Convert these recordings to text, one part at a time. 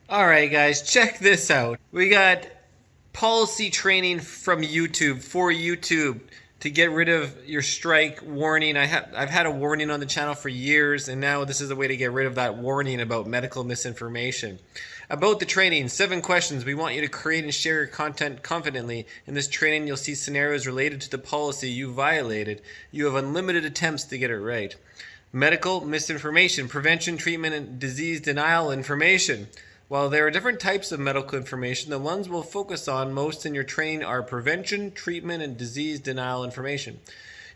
Alright guys, check this out. We got policy training from YouTube for YouTube to get rid of your strike warning. I've had a warning on the channel for years, and now this is a way to get rid of that warning about medical misinformation. About the training, 7 questions. We want you to create and share your content confidently. In this training, you'll see scenarios related to the policy you violated. You have unlimited attempts to get it right. Medical misinformation, prevention, treatment, and disease denial information. While there are different types of medical information, the ones we'll focus on most in your training are prevention, treatment, and disease denial information.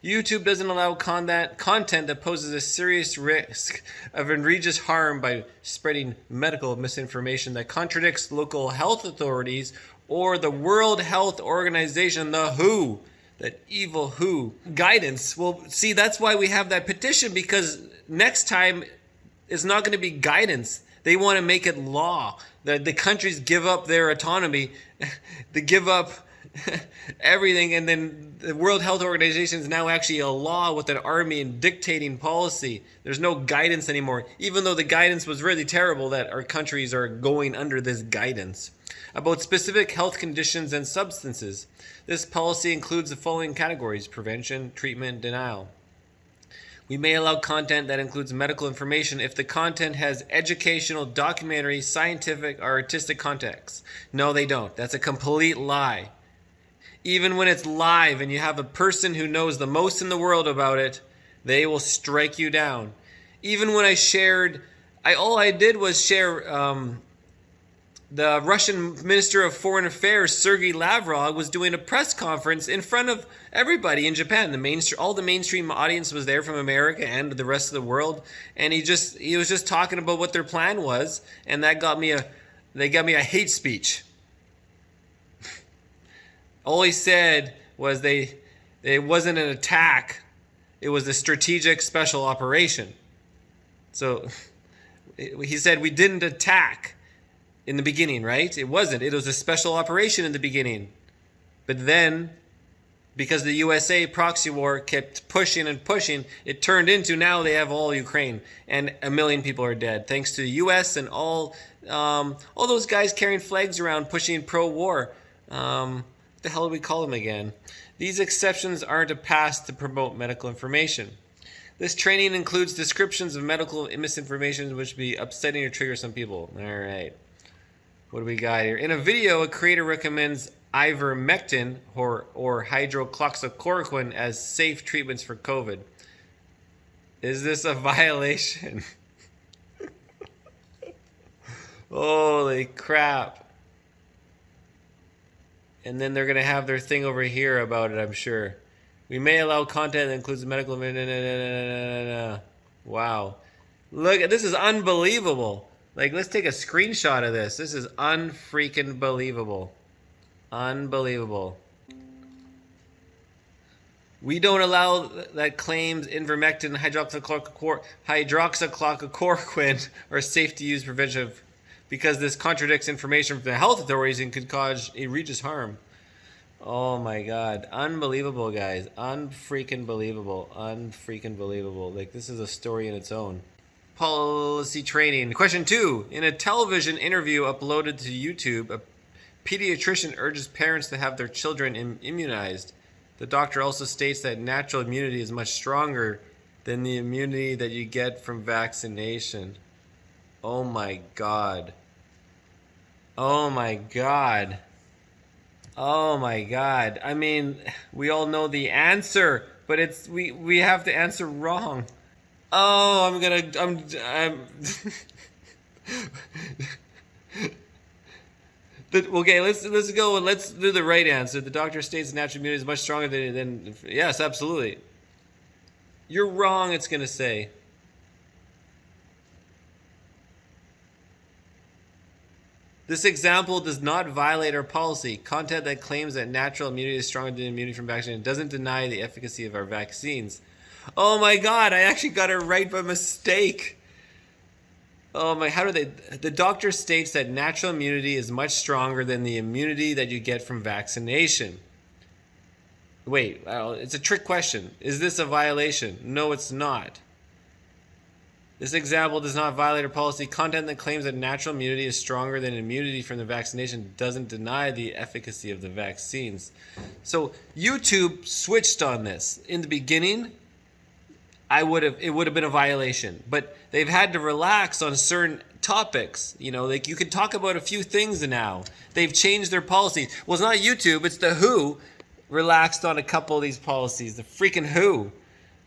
YouTube doesn't allow content that poses a serious risk of egregious harm by spreading medical misinformation that contradicts local health authorities or the World Health Organization, the WHO, that evil WHO, guidance. Well, see, that's why we have that petition, because next time it's not going to be guidance. They want to make it law. The countries give up their autonomy, they give up everything, and then the World Health Organization is now actually a law with an army and dictating policy. There's no guidance anymore, even though the guidance was really terrible that our countries are going under this guidance. About specific health conditions and substances. This policy includes the following categories: prevention, treatment, denial. We may allow content that includes medical information if the content has educational, documentary, scientific, or artistic context. No, they don't. That's a complete lie. Even when it's live and you have a person who knows the most in the world about it, they will strike you down. Even when I shared, all I did was share the Russian Minister of Foreign Affairs, Sergei Lavrov, was doing a press conference in front of everybody in Japan. All the mainstream audience was there from America and the rest of the world, and he was just talking about what their plan was, and that got me a hate speech. All he said was it wasn't an attack, it was a strategic special operation. So he said we didn't attack in the beginning, right? It wasn't. It was a special operation in the beginning. But then, because the USA proxy war kept pushing and pushing, it turned into now they have all Ukraine, and 1 million people are dead, thanks to the US and all those guys carrying flags around pushing pro-war. What the hell do we call them again? These exceptions aren't a pass to promote medical information. This training includes descriptions of medical misinformation which be upsetting or trigger some people. All right. What do we got here? In a video, a creator recommends ivermectin or hydroxychloroquine as safe treatments for COVID. Is this a violation? Holy crap. And then they're going to have their thing over here about it, I'm sure. We may allow content that includes medical... Wow. Look, this is unbelievable. Like, let's take a screenshot of this. This is unfreaking believable. Unbelievable. We don't allow that claims ivermectin, hydroxychloroquine are safe to use preventive because this contradicts information from the health authorities and could cause egregious harm. Oh my God. Unbelievable, guys. Unfreaking believable. Unfreaking believable. Like, this is a story in its own. Policy training. Question 2. In a television interview uploaded to YouTube, a pediatrician urges parents to have their children immunized. The doctor also states that natural immunity is much stronger than the immunity that you get from vaccination. Oh my God. Oh my God. Oh my God. I mean, we all know the answer, but we have the answer wrong. Oh, I'm okay, let's go and let's do the right answer. The doctor states natural immunity is much stronger than yes, absolutely. You're wrong, it's gonna say. This example does not violate our policy. Content that claims that natural immunity is stronger than immunity from vaccination doesn't deny the efficacy of our vaccines. Oh my God, I actually got it right by mistake. Oh my, how do they? The doctor states that natural immunity is much stronger than the immunity that you get from vaccination. Wait, it's a trick question. Is this a violation? No, it's not. This example does not violate our policy. Content that claims that natural immunity is stronger than immunity from the vaccination doesn't deny the efficacy of the vaccines. So YouTube switched on this. In the beginning, it would have been a violation, but they've had to relax on certain topics. You know, like you can talk about a few things now. They've changed their policies. Well, it's not YouTube, it's the WHO relaxed on a couple of these policies. The freaking WHO.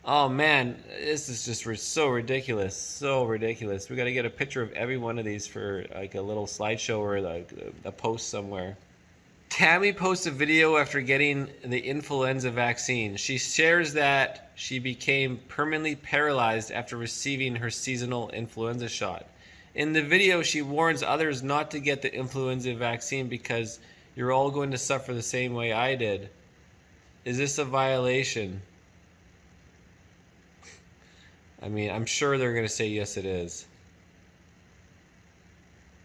Oh man, this is just so ridiculous. So ridiculous. We got to get a picture of every one of these for like a little slideshow or like a post somewhere. Tammy posts a video after getting the influenza vaccine. She shares that she became permanently paralyzed after receiving her seasonal influenza shot. In the video, she warns others not to get the influenza vaccine because you're all going to suffer the same way I did. Is this a violation? I mean, I'm sure they're going to say yes, it is.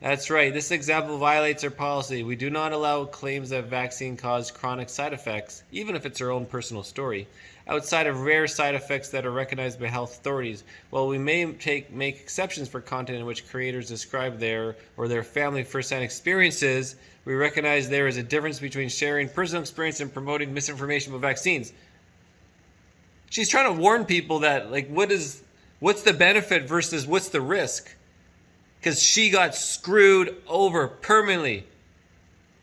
That's right. This example violates our policy. We do not allow claims that vaccine cause chronic side effects, even if it's their own personal story, outside of rare side effects that are recognized by health authorities. While we may make exceptions for content in which creators describe their or their family first-hand experiences, we recognize there is a difference between sharing personal experience and promoting misinformation about vaccines. She's trying to warn people that, like, what's the benefit versus what's the risk? Because she got screwed over permanently.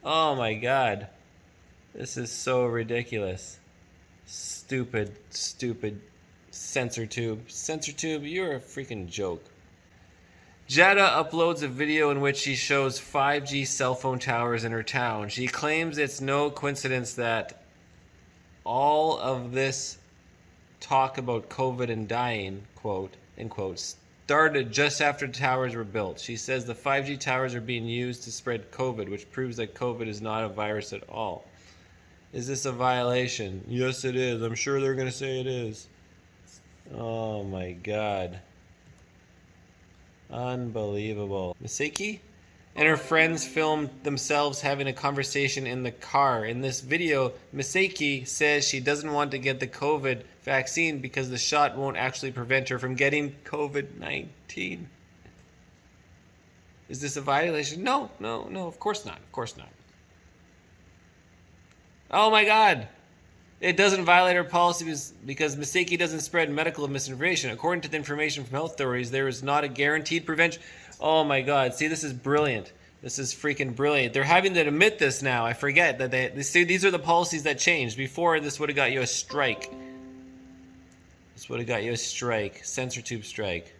Oh my God. This is so ridiculous. Stupid Censortube. Censortube, you're a freaking joke. Jada uploads a video in which she shows 5G cell phone towers in her town. She claims it's no coincidence that all of this talk about COVID and dying, quote, in quotes, started just after the towers were built. She says the 5G towers are being used to spread COVID, which proves that COVID is not a virus at all. Is this a violation? Yes, it is. I'm sure they're going to say it is. Oh my God. Unbelievable. Misaki and her friends filmed themselves having a conversation in the car. In this video, Misaki says she doesn't want to get the COVID vaccine because the shot won't actually prevent her from getting COVID-19. Is this a violation? No, of course not. Of course not. Oh my God. It doesn't violate our policy because Misaki doesn't spread medical misinformation. According to the information from health authorities, there is not a guaranteed prevention. Oh my God. See, this is brilliant. This is freaking brilliant. They're having to admit this now. I forget that they see these are the policies that changed. Before, this would have got you a strike. This would have got you a strike. Censortube strike.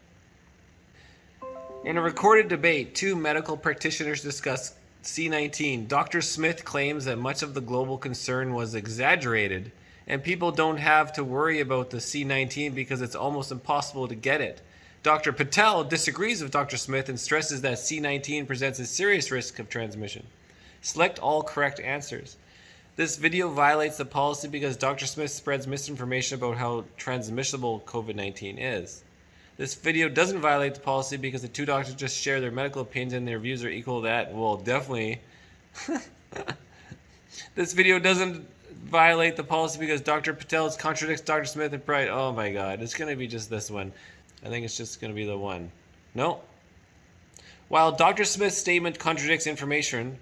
In a recorded debate, two medical practitioners discussed C-19. Dr. Smith claims that much of the global concern was exaggerated, and people don't have to worry about the C-19 because it's almost impossible to get it. Dr. Patel disagrees with Dr. Smith and stresses that C-19 presents a serious risk of transmission. Select all correct answers. This video violates the policy because Dr. Smith spreads misinformation about how transmissible COVID-19 is. This video doesn't violate the policy because the two doctors just share their medical opinions and their views are equal to that. Well, definitely. This video doesn't violate the policy because Dr. Patel contradicts Dr. Smith and Pride. Oh my God, it's going to be just this one. I think it's just going to be the one. No. While Dr. Smith's statement contradicts information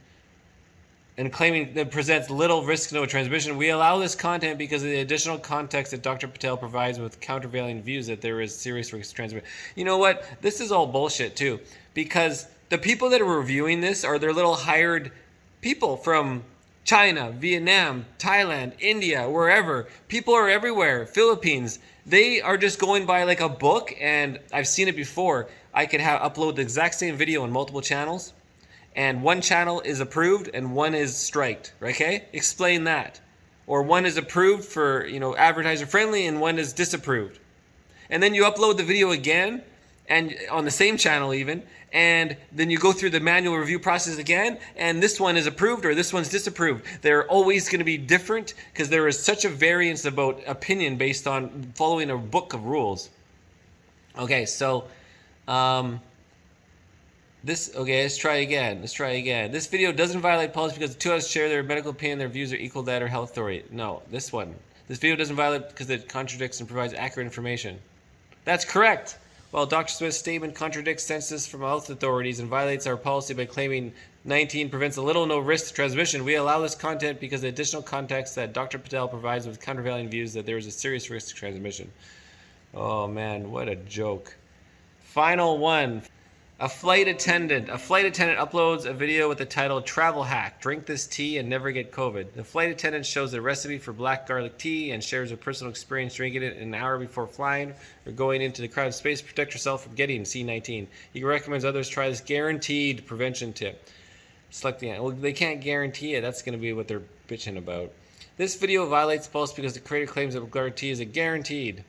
and claiming that presents little risk, no transmission, we allow this content because of the additional context that Dr. Patel provides with countervailing views that there is serious risk of transmission. You know what? This is all bullshit too, because the people that are reviewing this are their little hired people from China, Vietnam, Thailand, India, wherever. People are everywhere. Philippines. They are just going by like a book, and I've seen it before. I could upload the exact same video on multiple channels, and one channel is approved and one is striked. Okay? Explain that. Or one is approved for, advertiser friendly and one is disapproved. And then you upload the video again, and on the same channel even, and then you go through the manual review process again, and this one is approved or this one's disapproved. They're always going to be different because there is such a variance about opinion based on following a book of rules. Okay, so let's try again. This video doesn't violate policy because the two of us share their medical opinion, their views are equal to that or health authority. No, this one. This video doesn't violate because it contradicts and provides accurate information. That's correct. While Dr. Smith's statement contradicts census from health authorities and violates our policy by claiming 19 prevents a little or no risk to transmission, we allow this content because the additional context that Dr. Patel provides with countervailing views that there is a serious risk to transmission. Oh man, what a joke. Final one. A flight attendant uploads a video with the title Travel Hack, Drink This Tea and Never Get COVID. The flight attendant shows the recipe for black garlic tea and shares a personal experience drinking it an hour before flying or going into the crowded space to protect yourself from getting C-19. He recommends others try this guaranteed prevention tip. Selecting, well, they can't guarantee it. That's going to be what they're bitching about. This video violates policy because the creator claims that guarantee is a guaranteed.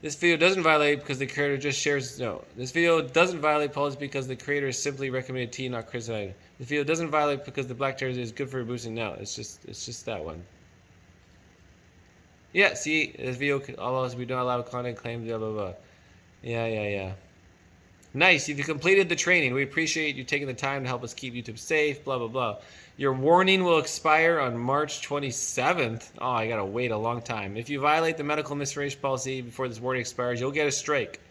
This video doesn't violate because the creator just shares. No, this video doesn't violate policy because the creator is simply recommended tea, not criticized. This video doesn't violate because the black tea is good for boosting. No, it's just that one. Yeah, see, this video allows we don't allow content claims. Blah blah blah. Yeah. Nice. If you completed the training, we appreciate you taking the time to help us keep YouTube safe. Blah blah blah. Your warning will expire on March 27th. Oh, I gotta wait a long time. If you violate the medical misinformation policy before this warning expires, you'll get a strike.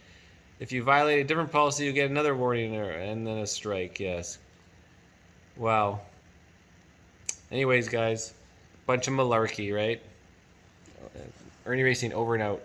If you violate a different policy, you'll get another warning and then a strike. Yes. Wow. Anyways, guys, bunch of malarkey, right? Ernie Racing over and out.